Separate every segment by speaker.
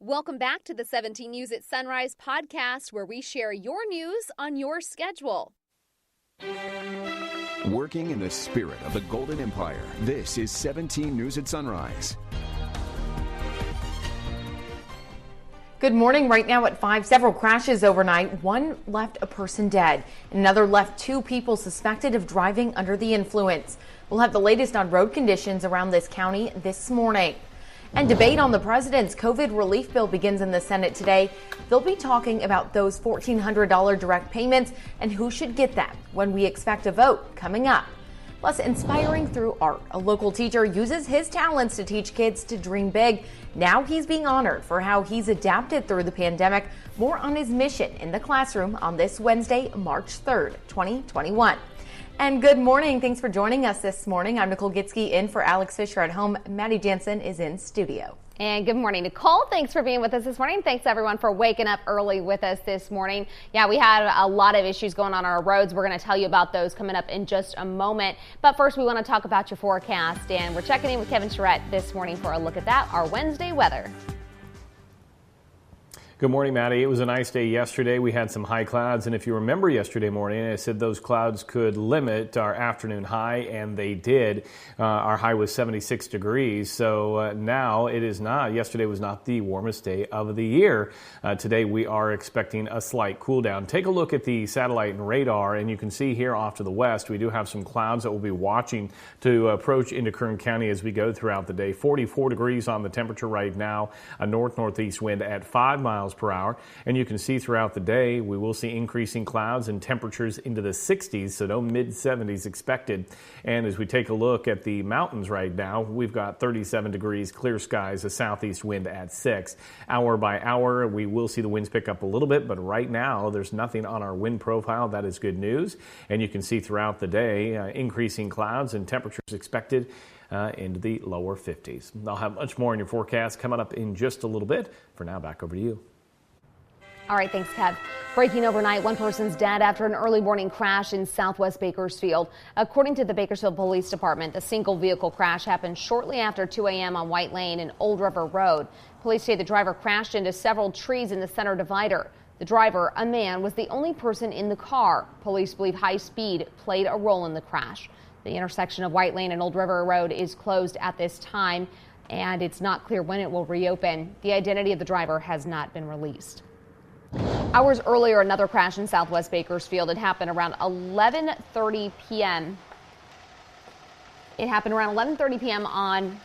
Speaker 1: Welcome back to the 17 News at Sunrise podcast, where we share your news on your schedule.
Speaker 2: Working in the spirit of the Golden Empire, this is 17 News at Sunrise.
Speaker 3: Good morning. Right now at 5, several crashes overnight. One left a person dead. Another left 2 people suspected of driving under the influence. We'll have the latest on road conditions around this county this morning. And debate on the president's COVID relief bill begins in the Senate today. They'll be talking about those $1,400 direct payments and who should get them when we expect a vote coming up. Plus, inspiring through art. A local teacher uses his talents to teach kids to dream big. Now he's being honored for how he's adapted through the pandemic. More on his mission in the classroom on this Wednesday, March 3rd, 2021. And good morning. Thanks for joining us this morning. I'm Nicole Gitsky in for Alex Fisher at home. Maddie Jansen is in studio.
Speaker 4: And good morning, Nicole. Thanks for being with us this morning. Thanks, everyone, for waking up early with us this morning. Yeah, we had a lot of issues going on our roads. We're going to tell you about those coming up in just a moment. But first, we want to talk about your forecast. And we're checking in with Kevin Charette this morning for a look at that, our Wednesday weather.
Speaker 5: Good morning, Maddie. It was a nice day yesterday. We had some high clouds, and if you remember yesterday morning, I said those clouds could limit our afternoon high, and they did. Our high was 76 degrees, so now it is not. Yesterday was not the warmest day of the year. Today we are expecting a slight cool down. Take a look at the satellite and radar, and you can see here off to the west, we do have some clouds that we'll be watching to approach into Kern County as we go throughout the day. 44 degrees on the temperature right now, a north-northeast wind at 5 miles per hour. And you can see throughout the day, we will see increasing clouds and temperatures into the 60s, so no mid-70s expected. And as we take a look at the mountains right now, we've got 37 degrees, clear skies, a southeast wind at 6. Hour by hour, we will see the winds pick up a little bit, but right now there's nothing on our wind profile. That is good news. And you can see throughout the day, increasing clouds and temperatures expected into the lower 50s. I'll have much more in your forecast coming up in just a little bit. For now, back over to you.
Speaker 4: All right, thanks, Kev. Breaking overnight, one person's dead after an early morning crash in southwest Bakersfield. According to the Bakersfield Police Department, the single vehicle crash happened shortly after 2 a.m. on White Lane and Old River Road. Police say the driver crashed into several trees in the center divider. The driver, a man, was the only person in the car. Police believe high speed played a role in the crash. The intersection of White Lane and Old River Road is closed at this time, and it's not clear when it will reopen. The identity of the driver has not been released. Hours earlier, another crash in southwest Bakersfield. It happened around 11:30 p.m. on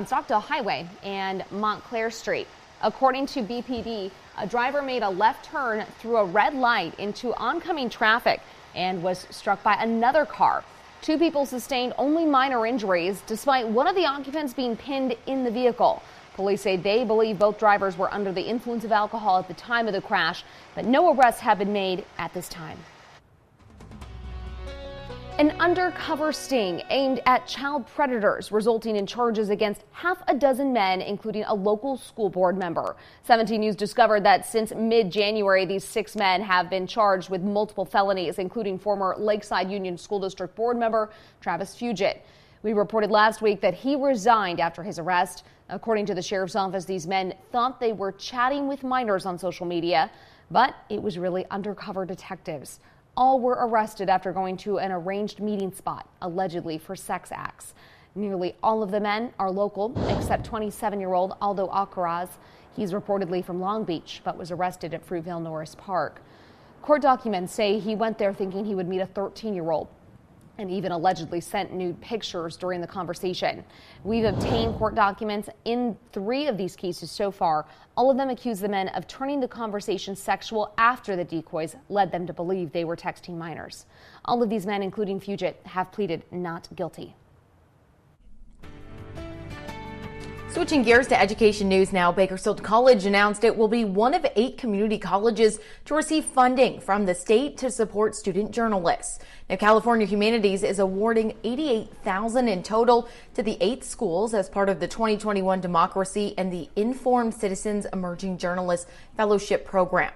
Speaker 4: Stockdale Highway and Montclair Street. According to BPD, a driver made a left turn through a red light into oncoming traffic and was struck by another car. 2 people sustained only minor injuries, despite one of the occupants being pinned in the vehicle. Police say they believe both drivers were under the influence of alcohol at the time of the crash, but no arrests have been made at this time. An undercover sting aimed at child predators, resulting in charges against half a dozen men, including a local school board member. 17 News discovered that since mid-January, these 6 men have been charged with multiple felonies, including former Lakeside Union School District board member Travis Fugit. We reported last week that he resigned after his arrest. According to the sheriff's office, these men thought they were chatting with minors on social media, but it was really undercover detectives. All were arrested after going to an arranged meeting spot, allegedly for sex acts. Nearly all of the men are local, except 27-year-old Aldo Alcaraz. He's reportedly from Long Beach, but was arrested at Fruitvale Norris Park. Court documents say he went there thinking he would meet a 13-year-old. And even allegedly sent nude pictures during the conversation. We've obtained court documents in 3 of these cases so far. All of them accuse the men of turning the conversation sexual after the decoys led them to believe they were texting minors. All of these men, including Fugit, have pleaded not guilty.
Speaker 3: Switching gears to education news now, Bakersfield College announced it will be one of 8 community colleges to receive funding from the state to support student journalists. Now, California Humanities is awarding $88,000 in total to the 8 schools as part of the 2021 Democracy and the Informed Citizens Emerging Journalists Fellowship Program.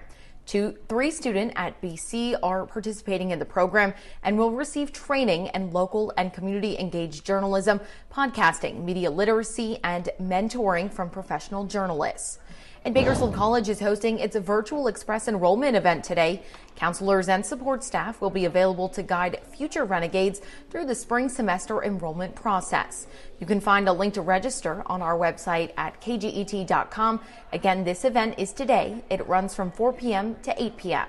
Speaker 3: 3 students at BC are participating in the program and will receive training in local and community engaged journalism, podcasting, media literacy, and mentoring from professional journalists. And Bakersfield College is hosting its virtual express enrollment event today. Counselors and support staff will be available to guide future renegades through the spring semester enrollment process. You can find a link to register on our website at kget.com. Again, this event is today. It runs from 4 p.m. to 8 p.m.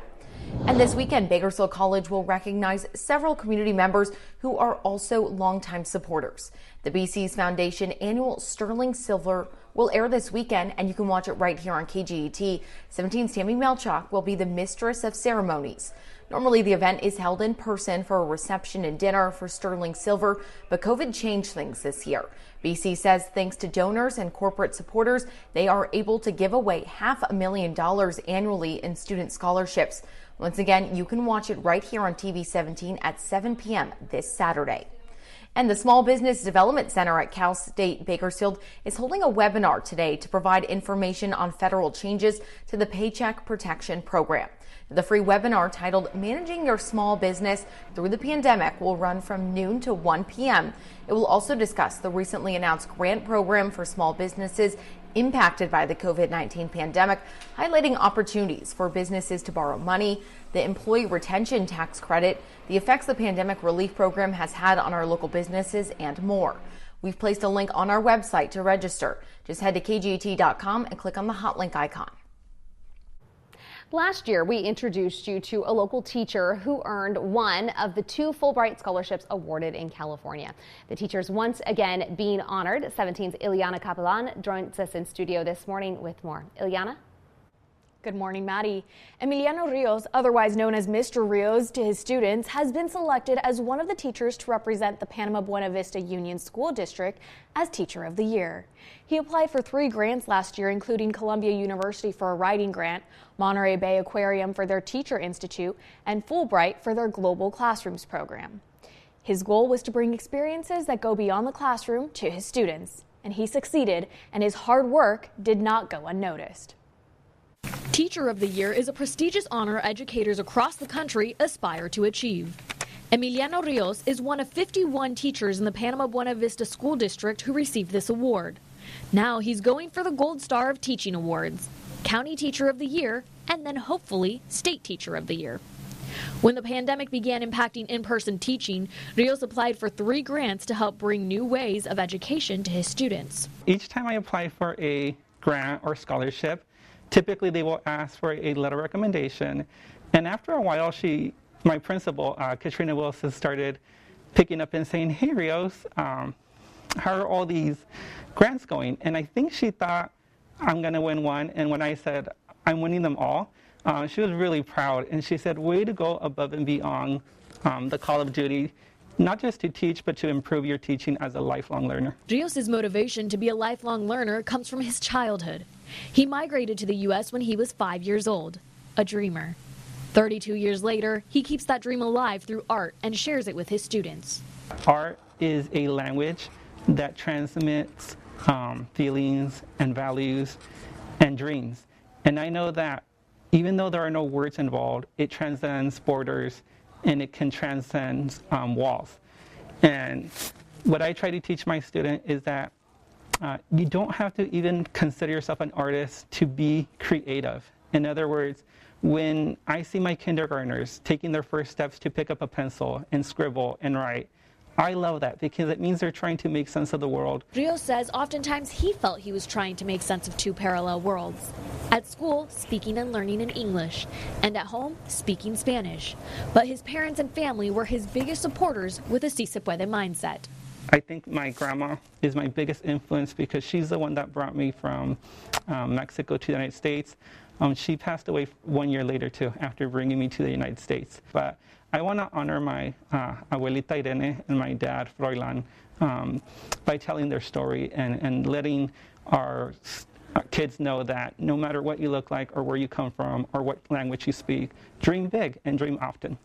Speaker 3: And this weekend, Bakersfield College will recognize several community members who are also longtime supporters. The BC's Foundation annual Sterling Silver will air this weekend, and you can watch it right here on KGET. 17's Tammy Melchak will be the mistress of ceremonies. Normally, the event is held in person for a reception and dinner for Sterling Silver, but COVID changed things this year. BC says thanks to donors and corporate supporters, they are able to give away $500,000 annually in student scholarships. Once again, you can watch it right here on TV 17 at 7 p.m. this Saturday. And the Small Business Development Center at Cal State Bakersfield is holding a webinar today to provide information on federal changes to the Paycheck Protection Program. The free webinar titled Managing Your Small Business Through the Pandemic will run from noon to 1 p.m. It will also discuss the recently announced grant program for small businesses impacted by the COVID-19 pandemic, highlighting opportunities for businesses to borrow money, the employee retention tax credit, the effects the pandemic relief program has had on our local businesses, and more. We've placed a link on our website to register. Just head to kget.com and click on the hot link icon.
Speaker 4: Last year, we introduced you to a local teacher who earned one of the 2 Fulbright scholarships awarded in California. The teacher's once again being honored. 17's Ileana Capelan joins us in studio this morning with more. Ileana?
Speaker 6: Good morning, Maddie. Emiliano Rios, otherwise known as Mr. Rios to his students, has been selected as one of the teachers to represent the Panama Buena Vista Union School District as Teacher of the Year. He applied for 3 grants last year, including Columbia University for a writing grant, Monterey Bay Aquarium for their Teacher Institute, and Fulbright for their Global Classrooms program. His goal was to bring experiences that go beyond the classroom to his students, and he succeeded, and his hard work did not go unnoticed.
Speaker 7: Teacher of the Year is a prestigious honor educators across the country aspire to achieve. Emiliano Rios is one of 51 teachers in the Panama Buena Vista School District who received this award. Now he's going for the Gold Star of Teaching Awards, County Teacher of the Year, and then hopefully State Teacher of the Year. When the pandemic began impacting in-person teaching, Rios applied for 3 grants to help bring new ways of education to his students.
Speaker 8: Each time I apply for a grant or scholarship, typically they will ask for a letter of recommendation. And after a while, my principal, Katrina Wilson, started picking up and saying, "Hey, Rios, how are all these grants going?" And I think she thought I'm going to win one. And when I said I'm winning them all, she was really proud. And she said, "Way to go above and beyond the call of duty, not just to teach, but to improve your teaching as a lifelong learner."
Speaker 7: Rios' motivation to be a lifelong learner comes from his childhood. He migrated to the U.S. when he was 5 years old, a dreamer. 32 years later, he keeps that dream alive through art and shares it with his students.
Speaker 8: Art is a language that transmits feelings and values and dreams. And I know that even though there are no words involved, it transcends borders and it can transcend walls. And what I try to teach my student is that you don't have to even consider yourself an artist to be creative. In other words, when I see my kindergartners taking their first steps to pick up a pencil and scribble and write, I love that because it means they're trying to make sense of the world.
Speaker 7: Rios says oftentimes he felt he was trying to make sense of 2 parallel worlds. At school, speaking and learning in English, and at home, speaking Spanish. But his parents and family were his biggest supporters with a Si Se Puede mindset.
Speaker 8: I think my grandma is my biggest influence because she's the one that brought me from Mexico to the United States. She passed away 1 year later, too, after bringing me to the United States. But I want to honor my abuelita Irene and my dad, Froilan, by telling their story and letting our kids know that no matter what you look like or where you come from or what language you speak, dream big and dream often.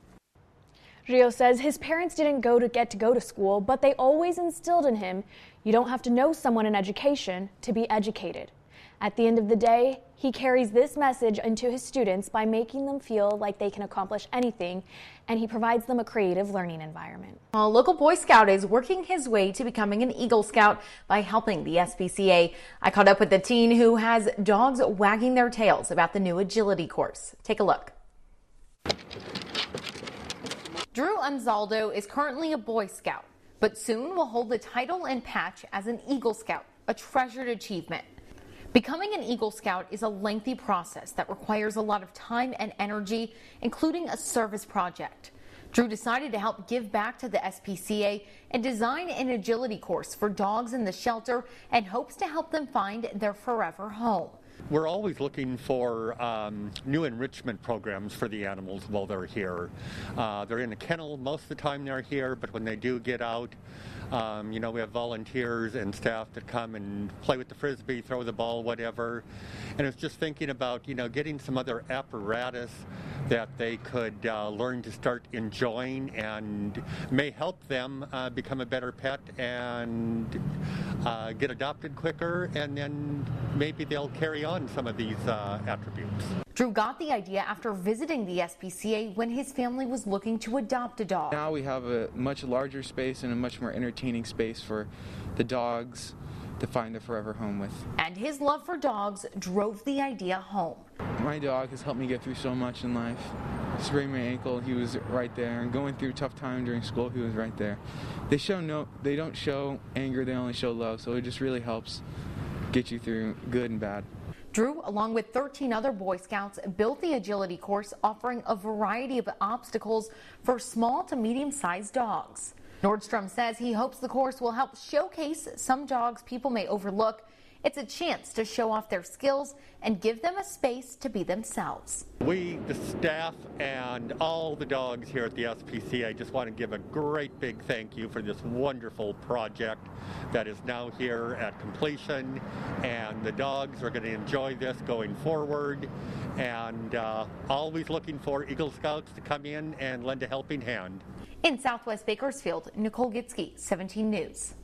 Speaker 6: Rios says his parents didn't get to go to school, but they always instilled in him, you don't have to know someone in education to be educated. At the end of the day, he carries this message into his students by making them feel like they can accomplish anything, and he provides them a creative learning environment.
Speaker 3: A local Boy Scout is working his way to becoming an Eagle Scout by helping the SPCA. I caught up with the teen who has dogs wagging their tails about the new agility course. Take a look. Drew Anzaldo is currently a Boy Scout, but soon will hold the title and patch as an Eagle Scout, a treasured achievement. Becoming an Eagle Scout is a lengthy process that requires a lot of time and energy, including a service project. Drew decided to help give back to the SPCA and design an agility course for dogs in the shelter and hopes to help them find their forever home.
Speaker 9: We're always looking for new enrichment programs for the animals while they're here. They're in a kennel most of the time they're here, but when they do get out, we have volunteers and staff that come and play with the frisbee, throw the ball, whatever. And it's just thinking about, getting some other apparatus that they could learn to start enjoying and may help them become a better pet and get adopted quicker, and then maybe they'll carry on some of these attributes.
Speaker 3: Drew got the idea after visiting the SPCA when his family was looking to adopt a dog.
Speaker 10: Now we have a much larger space and a much more entertaining space for the dogs to find their forever home with.
Speaker 3: And his love for dogs drove the idea home.
Speaker 10: My dog has helped me get through so much in life. Sprained my ankle, he was right there, and going through a tough time during school, he was right there. They don't show anger, they only show love, so it just really helps get you through good and bad.
Speaker 3: Drew, along with 13 other Boy Scouts, built the agility course, offering a variety of obstacles for small to medium-sized dogs. Nordstrom says he hopes the course will help showcase some dogs people may overlook. It's a chance to show off their skills and give them a space to be themselves.
Speaker 9: We, the staff, and all the dogs here at the SPCA just want to give a great big thank you for this wonderful project that is now here at completion, and the dogs are going to enjoy this going forward, and always looking for Eagle Scouts to come in and lend a helping hand.
Speaker 3: In Southwest Bakersfield, Nicole Gitsky, 17 News.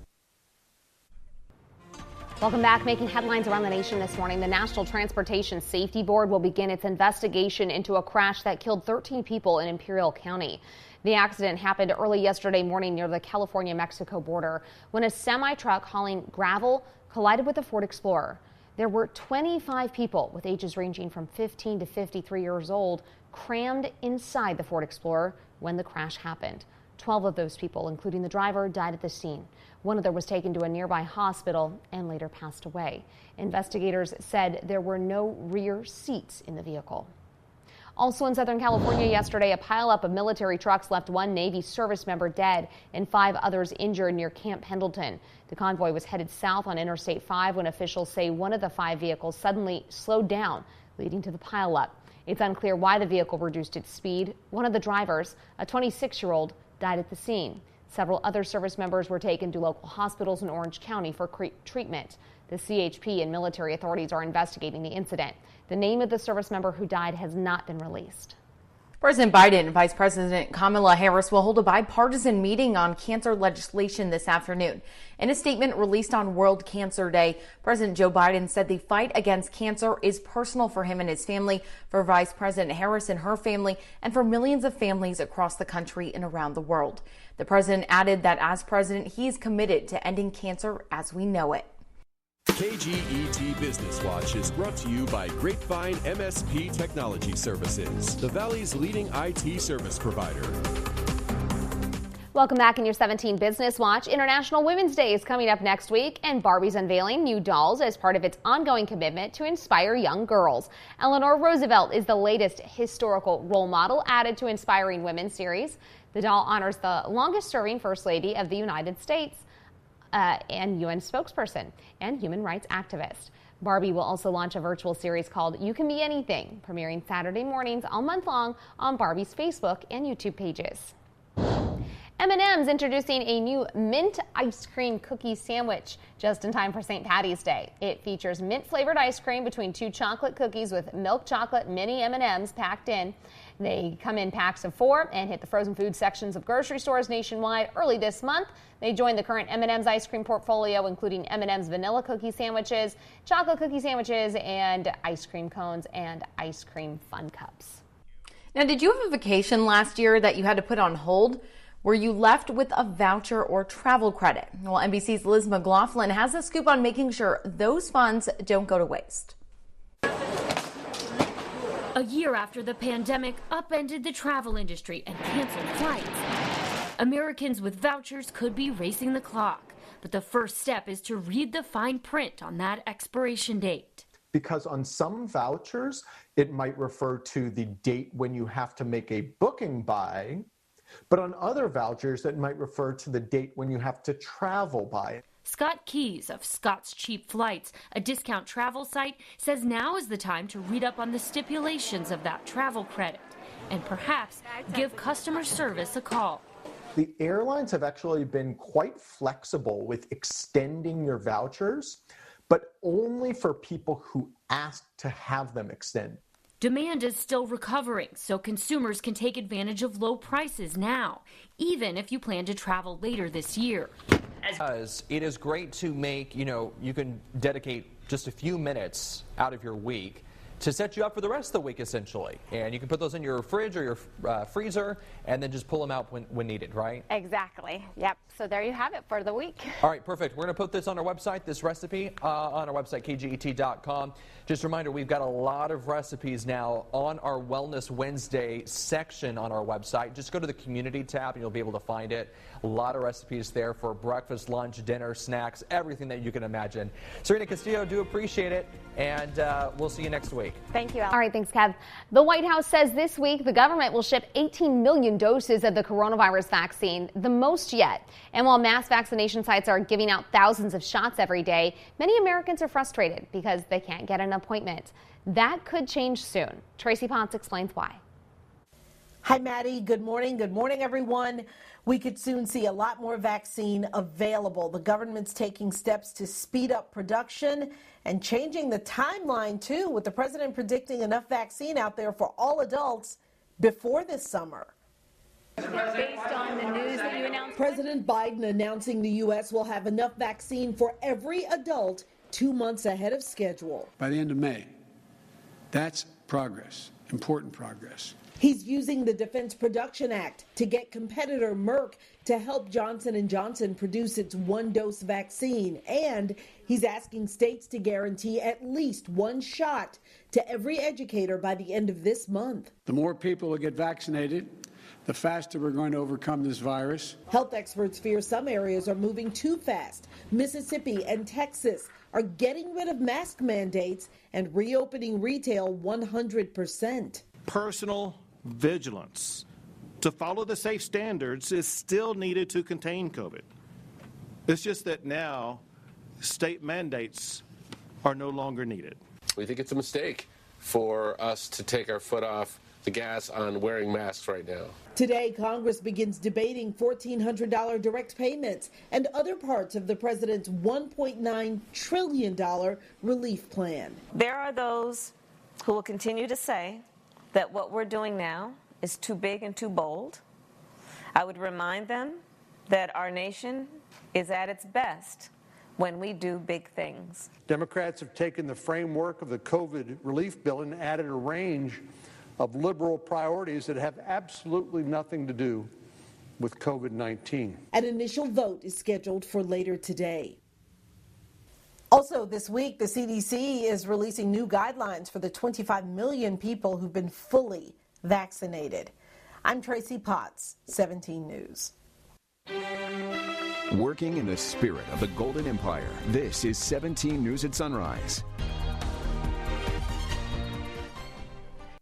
Speaker 4: Welcome back. Making headlines around the nation this morning, the National Transportation Safety Board will begin its investigation into a crash that killed 13 people in Imperial County. The accident happened early yesterday morning near the California-Mexico border when a semi-truck hauling gravel collided with a Ford Explorer. There were 25 people with ages ranging from 15 to 53 years old crammed inside the Ford Explorer when the crash happened. 12 of those people, including the driver, died at the scene. One other was taken to a nearby hospital and later passed away. Investigators said there were no rear seats in the vehicle. Also in Southern California yesterday, a pileup of military trucks left one Navy service member dead and 5 others injured near Camp Pendleton. The convoy was headed south on Interstate 5 when officials say one of the 5 vehicles suddenly slowed down, leading to the pileup. It's unclear why the vehicle reduced its speed. One of the drivers, a 26-year-old, died at the scene. Several other service members were taken to local hospitals in Orange County for treatment. The CHP and military authorities are investigating the incident. The name of the service member who died has not been released.
Speaker 3: President Biden and Vice President Kamala Harris will hold a bipartisan meeting on cancer legislation this afternoon. In a statement released on World Cancer Day, President Joe Biden said the fight against cancer is personal for him and his family, for Vice President Harris and her family, and for millions of families across the country and around the world. The president added that as president, he is committed to ending cancer as we know it.
Speaker 11: KGET Business Watch is brought to you by Grapevine MSP Technology Services, the Valley's leading IT service provider.
Speaker 4: Welcome back in your 17 Business Watch. International Women's Day is coming up next week, and Barbie's unveiling new dolls as part of its ongoing commitment to inspire young girls. Eleanor Roosevelt is the latest historical role model added to Inspiring Women series. The doll honors the longest-serving First Lady of the United States and UN spokesperson and human rights activist. Barbie will also launch a virtual series called You Can Be Anything, premiering Saturday mornings all month long on Barbie's Facebook and YouTube pages. M&M's introducing a new mint ice cream cookie sandwich just in time for St. Patty's Day. It features mint-flavored ice cream between 2 chocolate cookies with milk chocolate mini M&M's packed in. They come in packs of 4 and hit the frozen food sections of grocery stores nationwide early this month. They join the current M&M's ice cream portfolio, including M&M's vanilla cookie sandwiches, chocolate cookie sandwiches, and ice cream cones and ice cream fun cups.
Speaker 3: Now, did you have a vacation last year that you had to put on hold? Were you left with a voucher or travel credit? Well, NBC's Liz McLaughlin has a scoop on making sure those funds don't go to waste.
Speaker 12: A year after the pandemic upended the travel industry and canceled flights, Americans with vouchers could be racing the clock. But the first step is to read the fine print on that expiration date.
Speaker 13: Because on some vouchers, it might refer to the date when you have to make a booking by, but on other vouchers, it might refer to the date when you have to travel by.
Speaker 12: Scott Keys of Scott's Cheap Flights, a discount travel site, says now is the time to read up on the stipulations of that travel credit and perhaps give customer service a call.
Speaker 13: The airlines have actually been quite flexible with extending your vouchers, but only for people who ask to have them extended.
Speaker 12: Demand is still recovering, so consumers can take advantage of low prices now, even if you plan to travel later this year.
Speaker 14: As it is great to make, you can dedicate just a few minutes out of your week to set you up for the rest of the week, essentially. And you can put those in your fridge or your freezer and then just pull them out when needed, right?
Speaker 15: Exactly. Yep. So there you have it for the week.
Speaker 14: All right, perfect. We're going to put this on our website, this recipe, on our website, kget.com. Just a reminder, we've got a lot of recipes now on our Wellness Wednesday section on our website. Just go to the community tab and you'll be able to find it. A lot of recipes there for breakfast, lunch, dinner, snacks, everything that you can imagine. Serena Castillo, do appreciate it, and we'll see you next week.
Speaker 15: Thank you, Al.
Speaker 4: All right, thanks, Kev. The White House says this week the government will ship 18 million doses of the coronavirus vaccine, the most yet. And while mass vaccination sites are giving out thousands of shots every day, many Americans are frustrated because they can't get an appointment. That could change soon. Tracy Ponce explains why.
Speaker 16: Hi, Maddie. Good morning. Good morning, everyone. We could soon see a lot more vaccine available. The government's taking steps to speed up production and changing the timeline, too, with the president predicting enough vaccine out there for all adults before this summer.
Speaker 17: Based on the news that you announced,
Speaker 16: President Biden announcing the U.S. will have enough vaccine for every adult 2 months ahead of schedule.
Speaker 18: By the end of May. That's progress, important progress.
Speaker 16: He's using the Defense Production Act to get competitor Merck to help Johnson & Johnson produce its one-dose vaccine. And he's asking states to guarantee at least one shot to every educator by the end of this month.
Speaker 18: The more people who get vaccinated, the faster we're going to overcome this virus.
Speaker 16: Health experts fear some areas are moving too fast. Mississippi and Texas are getting rid of mask mandates and reopening retail 100%.
Speaker 19: Personal vigilance to follow the safe standards is still needed to contain COVID. It's just that now state mandates are no longer needed.
Speaker 20: We think it's a mistake for us to take our foot off the gas on wearing masks right now.
Speaker 16: Today, Congress begins debating $1,400 direct payments and other parts of the president's $1.9 trillion relief plan.
Speaker 21: There are those who will continue to say that what we're doing now is too big and too bold. I would remind them that our nation is at its best when we do big things.
Speaker 22: Democrats have taken the framework of the COVID relief bill and added a range of liberal priorities that have absolutely nothing to do with COVID-19.
Speaker 16: An initial vote is scheduled for later today. Also this week, the CDC is releasing new guidelines for the 25 million people who've been fully vaccinated. I'm Tracy Potts, 17 News.
Speaker 2: Working in the spirit of the Golden Empire, this is 17 News at Sunrise.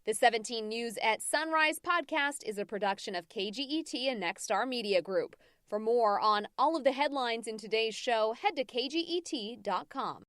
Speaker 1: The 17 News at Sunrise podcast is a production of KGET and Nexstar Media Group. For more on all of the headlines in today's show, head to kget.com.